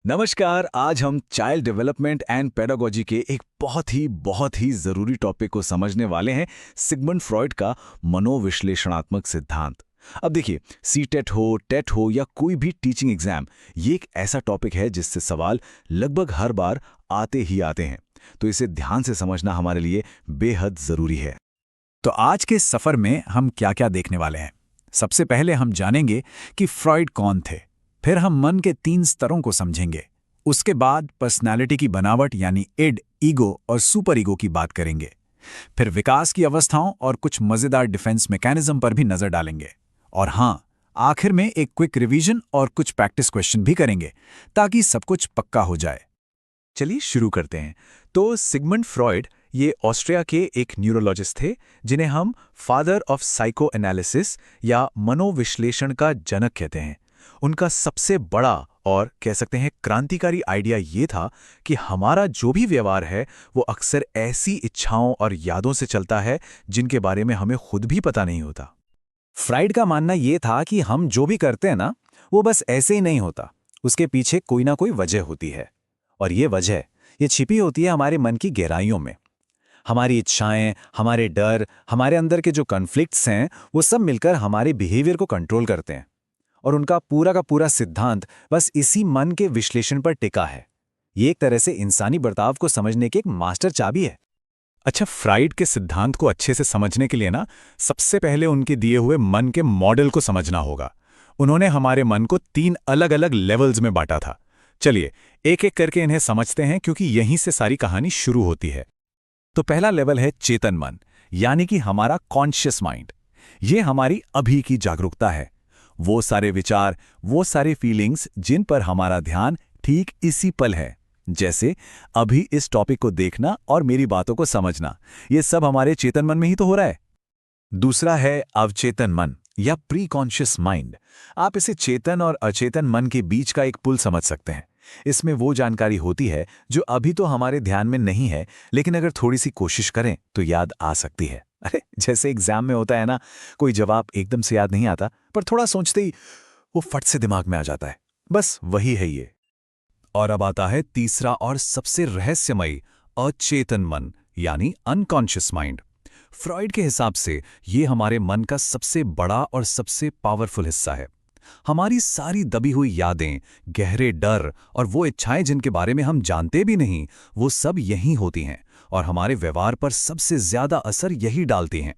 नमस्कार। आज हम चाइल्ड डेवलपमेंट एंड पेडागोजी के एक बहुत ही ज़रूरी टॉपिक को समझने वाले हैं, सिगमंड फ्रॉइड का मनोविश्लेषणात्मक सिद्धांत। अब देखिए, सीटेट हो, टेट हो या कोई भी टीचिंग एग्जाम, ये एक ऐसा टॉपिक है जिससे सवाल लगभग हर बार आते ही आते हैं। तो इसे ध्यान से समझना हमारे लिए बेहद ज़रूरी है। तो आज के सफर में हम क्या-क्या देखने वाले हैं। सबसे पहले हम जानेंगे कि फ्रॉइड कौन थे। फिर हम मन के 3 स्तरों को समझेंगे। उसके बाद पर्सनालिटी की बनावट यानी इड, ईगो और सुपर ईगो की बात करेंगे। फिर विकास की अवस्थाओं और कुछ मजेदार डिफेंस मैकेनिज्म पर भी नजर डालेंगे। और हाँ, आखिर में एक क्विक रिवीजन और कुछ प्रैक्टिस क्वेश्चन भी करेंगे ताकि सब कुछ पक्का हो जाए। चलिए शुरू करते हैं। तो सिगमंड फ्रॉइड ये ऑस्ट्रिया के एक न्यूरोलॉजिस्ट थे, जिन्हें हम फादर ऑफ साइको एनालिसिस या मनोविश्लेषण का जनक कहते हैं। उनका सबसे बड़ा और कह सकते हैं क्रांतिकारी आइडिया ये था कि हमारा जो भी व्यवहार है वो अक्सर ऐसी इच्छाओं और यादों से चलता है जिनके बारे में हमें खुद भी पता नहीं होता। फ्राइड का मानना ये था कि हम जो भी करते हैं ना, वो बस ऐसे ही नहीं होता। उसके पीछे कोई ना कोई वजह होती है। और ये छिपी होती है हमारे मन की गहराइयों में। हमारी इच्छाएं, हमारे डर, हमारे अंदर के जो कॉन्फ्लिक्ट्स हैं, वो सब मिलकर हमारे बिहेवियर को कंट्रोल करते हैं। और उनका पूरा का पूरा सिद्धांत बस इसी मन के विश्लेषण पर टिका है। ये एक तरह से इंसानी बर्ताव को समझने की एक मास्टर चाबी है। अच्छा, फ्राइड के सिद्धांत को अच्छे से समझने के लिए ना, सबसे पहले उनके दिए हुए मन के मॉडल को समझना होगा। उन्होंने हमारे मन को 3 अलग अलग लेवल्स में बांटा था। चलिए एक एक करके इन्हें समझते हैं, क्योंकि यहीं से सारी कहानी शुरू होती है। तो पहला लेवल है चेतन मन, यानी कि हमारा कॉन्शियस माइंड। ये हमारी अभी की जागरूकता है। वो सारे विचार, वो सारे फीलिंग्स जिन पर हमारा ध्यान ठीक इसी पल है, जैसे अभी इस टॉपिक को देखना और मेरी बातों को समझना, ये सब हमारे चेतन मन में ही तो हो रहा है। दूसरा है अवचेतन मन या प्री कॉन्शियस माइंड। आप इसे चेतन और अचेतन मन के बीच का एक पुल समझ सकते हैं। इसमें वो जानकारी होती है जो अभी तो हमारे ध्यान में नहीं है, लेकिन अगर थोड़ी सी कोशिश करें तो याद आ सकती है। अरे जैसे एग्जाम में होता है ना, कोई जवाब एकदम से याद नहीं आता, पर थोड़ा सोचते ही वो फट से दिमाग में आ जाता है। बस वही है ये। और अब आता है तीसरा और सबसे रहस्यमयी अचेतन मन, यानी अनकॉन्शियस माइंड। फ्रॉइड के हिसाब से ये हमारे मन का सबसे बड़ा और सबसे पावरफुल हिस्सा है। हमारी सारी दबी हुई यादें, गहरे डर और वो इच्छाएं जिनके बारे में हम जानते भी नहीं, वो सब यहीं होती हैं और हमारे व्यवहार पर सबसे ज्यादा असर यही डालती हैं।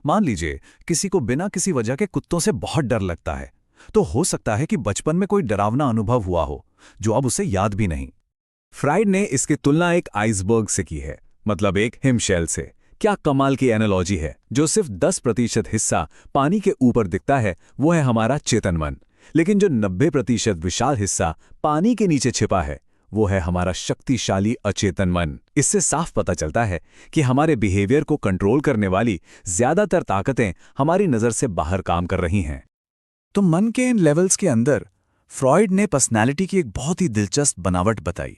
मान लीजिए किसी को बिना किसी वजह के कुत्तों से बहुत डर लगता है, तो हो सकता है कि बचपन में कोई डरावना अनुभव हुआ हो जो अब उसे याद भी नहीं। फ्राइड ने इसकी तुलना एक आइसबर्ग से की है, मतलब एक हिमशैल से। क्या कमाल की एनालॉजी है। जो सिर्फ 10% हिस्सा पानी के ऊपर दिखता है वो है हमारा चेतन मन, लेकिन जो 90% विशाल हिस्सा पानी के नीचे छिपा है वो है हमारा शक्तिशाली अचेतन मन। इससे साफ पता चलता है कि हमारे बिहेवियर को कंट्रोल करने वाली ज्यादातर ताकतें हमारी नजर से बाहर काम कर रही हैं। तो मन के इन लेवल्स के अंदर फ्रॉइड ने पर्सनैलिटी की एक बहुत ही दिलचस्प बनावट बताई।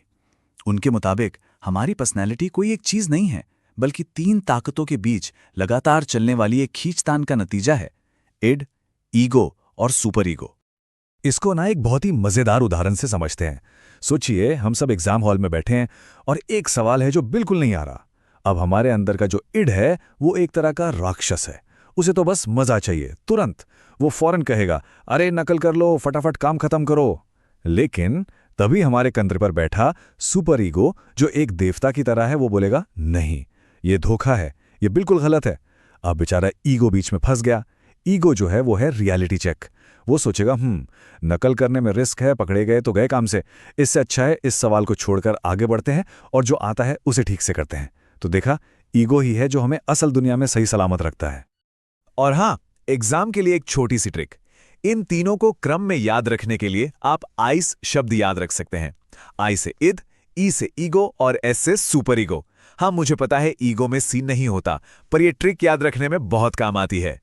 उनके मुताबिक हमारी पर्सनैलिटी कोई एक चीज नहीं है, बल्कि 3 ताकतों के बीच लगातार चलने वाली एक खींचतान का नतीजा है। इड, ईगो और सुपर ईगो। इसको ना एक बहुत ही मजेदार उदाहरण से समझते हैं। सोचिए, हम सब एग्जाम हॉल में बैठे हैं और एक सवाल है जो बिल्कुल नहीं आ रहा। अब हमारे अंदर का जो इड है वो एक तरह का राक्षस है। उसे तो बस मजा चाहिए, तुरंत वो फौरन कहेगा, अरे नकल कर लो, फटाफट काम खत्म करो। लेकिन तभी हमारे कंधे पर बैठा सुपर ईगो, जो एक देवता की तरह है, वो बोलेगा, नहीं, ये धोखा है, ये बिल्कुल गलत है। अब बेचारा ईगो बीच में फंस गया। ईगो जो है वो है रियलिटी चेक। वो सोचेगा, नकल करने में रिस्क है, पकड़े गए तो गए काम से। इससे अच्छा है इस सवाल को छोड़कर आगे बढ़ते हैं और जो आता है उसे ठीक से करते हैं। तो देखा, ईगो ही है जो हमें असल दुनिया में सही सलामत रखता है। और हाँ, एग्जाम के लिए एक छोटी सी ट्रिक। इन तीनों को क्रम में याद रखने के लिए आप आइस शब्द याद रख सकते हैं। आई से इद, ई से ईगो और एस से सुपर ईगो। हाँ, मुझे पता है ईगो में सी नहीं होता, पर यह ट्रिक याद रखने में बहुत काम आती है।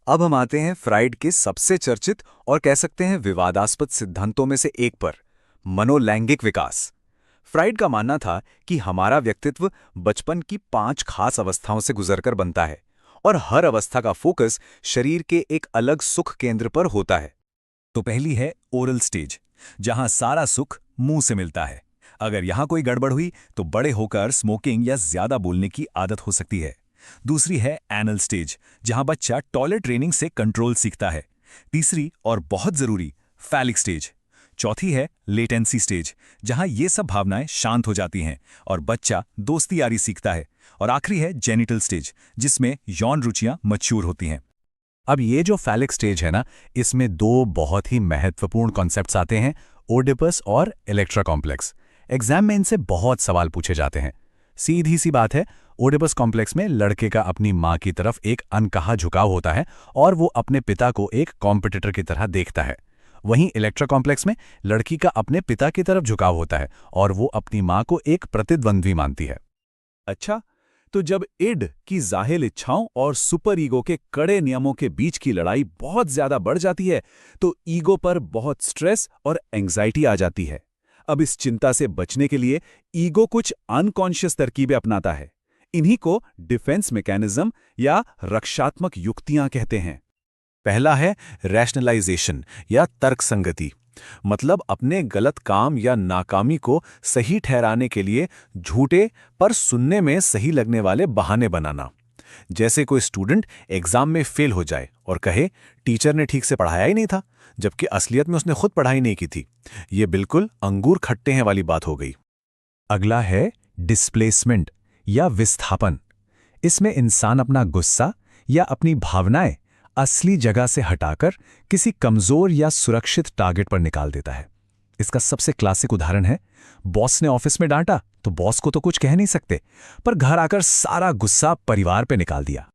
अब हम आते हैं फ्राइड के सबसे चर्चित और कह सकते हैं विवादास्पद सिद्धांतों में से एक पर, मनोलैंगिक विकास। फ्राइड का मानना था कि हमारा व्यक्तित्व बचपन की 5 खास अवस्थाओं से गुजरकर बनता है और हर अवस्था का फोकस शरीर के एक अलग सुख केंद्र पर होता है। तो पहली है ओरल स्टेज, जहां सारा सुख मुंह से मिलता है। अगर यहाँ कोई गड़बड़ हुई तो बड़े होकर स्मोकिंग या ज्यादा बोलने की आदत हो सकती है। दूसरी है एनल स्टेज, जहां बच्चा टॉयलेट ट्रेनिंग से कंट्रोल सीखता है। तीसरी और बहुत जरूरी फैलिक स्टेज। चौथी है लेटेंसी स्टेज, जहां ये सब भावनाएं शांत हो जाती हैं और बच्चा दोस्ती यारी सीखता है। और आखिरी है जेनिटल स्टेज, जिसमें यौन रुचियां मैच्योर होती हैं। अब ये जो फैलिक स्टेज है ना, इसमें दो बहुत ही महत्वपूर्ण कॉन्सेप्ट्स आते हैं, ओडिपस और इलेक्ट्रा कॉम्प्लेक्स। एग्जाम में इनसे बहुत सवाल पूछे जाते हैं। सीधी सी बात है, ओडिपस कॉम्प्लेक्स में लड़के का अपनी मां की तरफ एक अनकहा झुकाव होता है और वो अपने पिता को एक कॉम्पिटिटर की तरह देखता है। वहीं इलेक्ट्रा कॉम्प्लेक्स में लड़की का अपने पिता की तरफ झुकाव होता है और वो अपनी मां को एक प्रतिद्वंद्वी मानती है। अच्छा, तो जब इड की जाहिर इच्छाओं और सुपर ईगो के कड़े नियमों के बीच की लड़ाई बहुत ज्यादा बढ़ जाती है, तो ईगो पर बहुत स्ट्रेस और एंग्जाइटी आ जाती है। अब इस चिंता से बचने के लिए ईगो कुछ अनकॉन्शियस तरकीबें अपनाता है। इन्हीं को डिफेंस मैकेनिज्म या रक्षात्मक युक्तियां कहते हैं। पहला है रैशनलाइजेशन या तर्कसंगति, मतलब अपने गलत काम या नाकामी को सही ठहराने के लिए झूठे पर सुनने में सही लगने वाले बहाने बनाना। जैसे कोई स्टूडेंट एग्जाम में फेल हो जाए और कहे टीचर ने ठीक से पढ़ाया ही नहीं था, जबकि असलियत में उसने खुद पढ़ाई नहीं की थी। ये बिल्कुल अंगूर खट्टे हैं वाली बात हो गई। अगला है डिस्प्लेसमेंट या विस्थापन। इसमें इंसान अपना गुस्सा या अपनी भावनाएं असली जगह से हटाकर किसी कमजोर या सुरक्षित टारगेट पर निकाल देता है। इसका सबसे क्लासिक उदाहरण है, बॉस ने ऑफिस में डांटा तो बॉस को तो कुछ कह नहीं सकते, पर घर आकर सारा गुस्सा परिवार पे निकाल दिया।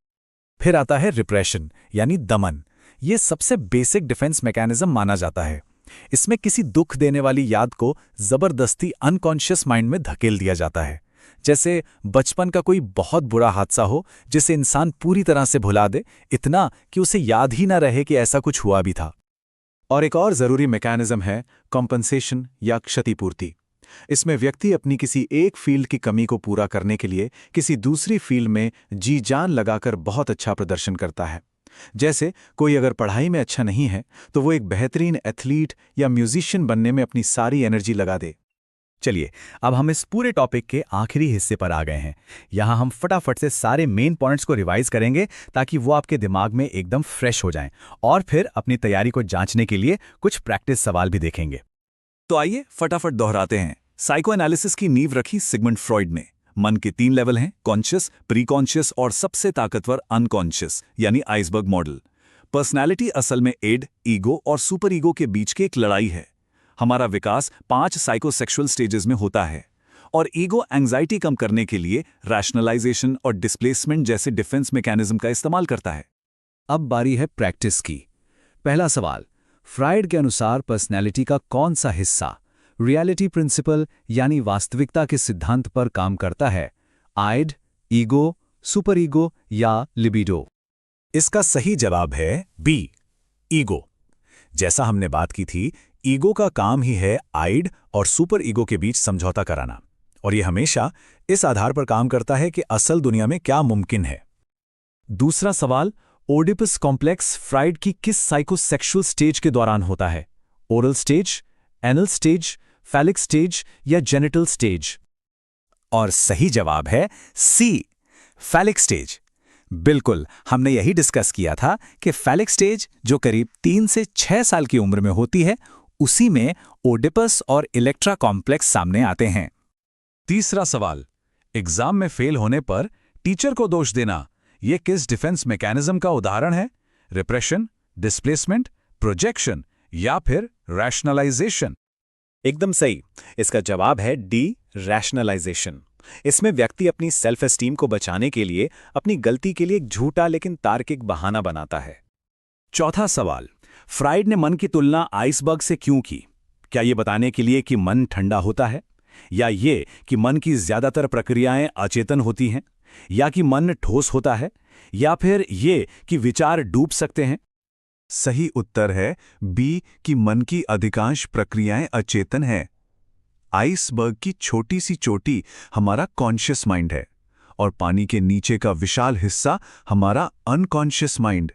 फिर आता है रिप्रेशन यानी दमन। ये सबसे बेसिक डिफेंस मैकेनिज्म माना जाता है। इसमें किसी दुख देने वाली याद को जबरदस्ती अनकॉन्शियस माइंड में धकेल दिया जाता है। जैसे बचपन का कोई बहुत बुरा हादसा हो जिसे इंसान पूरी तरह से भुला दे, इतना कि उसे याद ही ना रहे कि ऐसा कुछ हुआ भी था। और एक और जरूरी मैकेनिज्म है कॉम्पनसेशन या क्षतिपूर्ति। इसमें व्यक्ति अपनी किसी एक फील्ड की कमी को पूरा करने के लिए किसी दूसरी फील्ड में जी जान लगाकर बहुत अच्छा प्रदर्शन करता है। जैसे कोई अगर पढ़ाई में अच्छा नहीं है तो वो एक बेहतरीन एथलीट या म्यूजिशियन बनने में अपनी सारी एनर्जी लगा दे। चलिए, अब हम इस पूरे टॉपिक के आखिरी हिस्से पर आ गए हैं। यहाँ हम फटाफट से सारे मेन पॉइंट्स को रिवाइज करेंगे ताकि वो आपके दिमाग में एकदम फ्रेश हो जाएं, और फिर अपनी तैयारी को जांचने के लिए कुछ प्रैक्टिस सवाल भी देखेंगे। तो आइए फटाफट दोहराते हैं। साइको एनालिसिस की नींव रखी सिगमंड फ्रॉइड ने। मन के 3 लेवल हैं, कॉन्शियस, प्री कॉन्शियस और सबसे ताकतवर अनकॉन्शियस यानी आइसबर्ग मॉडल। पर्सनैलिटी असल में इड, ईगो और सुपर ईगो के बीच की एक लड़ाई है। हमारा विकास 5 साइकोसेक्सुअल स्टेजेस में होता है, और ईगो एंग्जाइटी कम करने के लिए रैशनलाइजेशन और डिस्प्लेसमेंट जैसे डिफेंस मैकेनिज्म का इस्तेमाल करता है। अब बारी है प्रैक्टिस की। पहला सवाल, फ्राइड के अनुसार पर्सनैलिटी का कौन सा हिस्सा रियलिटी प्रिंसिपल यानी वास्तविकता के सिद्धांत पर काम करता है? आइड, ईगो, सुपर ईगो या लिबिडो? इसका सही जवाब है बी, ईगो। जैसा हमने बात की थी, ईगो का काम ही है आइड और सुपर ईगो के बीच समझौता कराना, और ये हमेशा इस आधार पर काम करता है कि असल दुनिया में क्या मुमकिन है। दूसरा सवाल, ओडिपस कॉम्प्लेक्स फ्राइड की किस साइकोसेक्सुअल स्टेज के दौरान होता है? Oral stage, anal stage, phallic stage या जेनिटल स्टेज? और सही जवाब है सी, फैलिक स्टेज। बिल्कुल, हमने यही डिस्कस किया था कि फैलिक स्टेज जो करीब 3 से 6 साल की उम्र में होती है, उसी में ओडिपस और इलेक्ट्रा कॉम्प्लेक्स सामने आते हैं। तीसरा सवाल, एग्जाम में फेल होने पर टीचर को दोष देना, यह किस डिफेंस मैकेनिज्म का उदाहरण है? रिप्रेशन, डिस्प्लेसमेंट, प्रोजेक्शन या फिर रैशनलाइजेशन? एकदम सही। इसका जवाब है डी, रैशनलाइजेशन। इसमें व्यक्ति अपनी सेल्फ एस्टीम को बचाने के लिए अपनी गलती के लिए एक झूठा लेकिन तार्किक बहाना बनाता है। चौथा सवाल, फ्राइड ने मन की तुलना आइसबर्ग से क्यों की? क्या ये बताने के लिए कि मन ठंडा होता है, या ये कि मन की ज्यादातर प्रक्रियाएं अचेतन होती हैं, या कि मन ठोस होता है, या फिर ये कि विचार डूब सकते हैं? सही उत्तर है बी, कि मन की अधिकांश प्रक्रियाएं अचेतन हैं। आइसबर्ग की छोटी सी चोटी हमारा कॉन्शियस माइंड है, और पानी के नीचे का विशाल हिस्सा हमारा अनकॉन्शियस माइंड।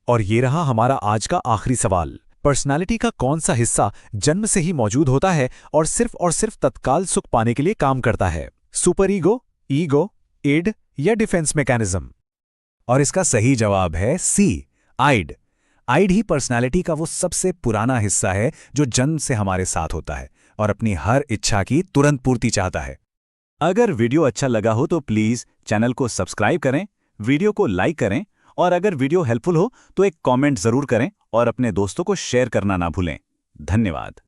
और ये रहा हमारा आज का आखिरी सवाल, पर्सनालिटी का कौन सा हिस्सा जन्म से ही मौजूद होता है और सिर्फ तत्काल सुख पाने के लिए काम करता है? सुपर ईगो, इड या डिफेंस मैकेनिज्म? और इसका सही जवाब है सी, आइड। आइड ही पर्सनालिटी का वो सबसे पुराना हिस्सा है जो जन्म से हमारे साथ होता है और अपनी हर इच्छा की तुरंत पूर्ति चाहता है। अगर वीडियो अच्छा लगा हो तो प्लीज चैनल को सब्सक्राइब करें, वीडियो को लाइक करें और अगर वीडियो हेल्पफुल हो तो एक कमेंट जरूर करें और अपने दोस्तों को शेयर करना ना भूलें। धन्यवाद।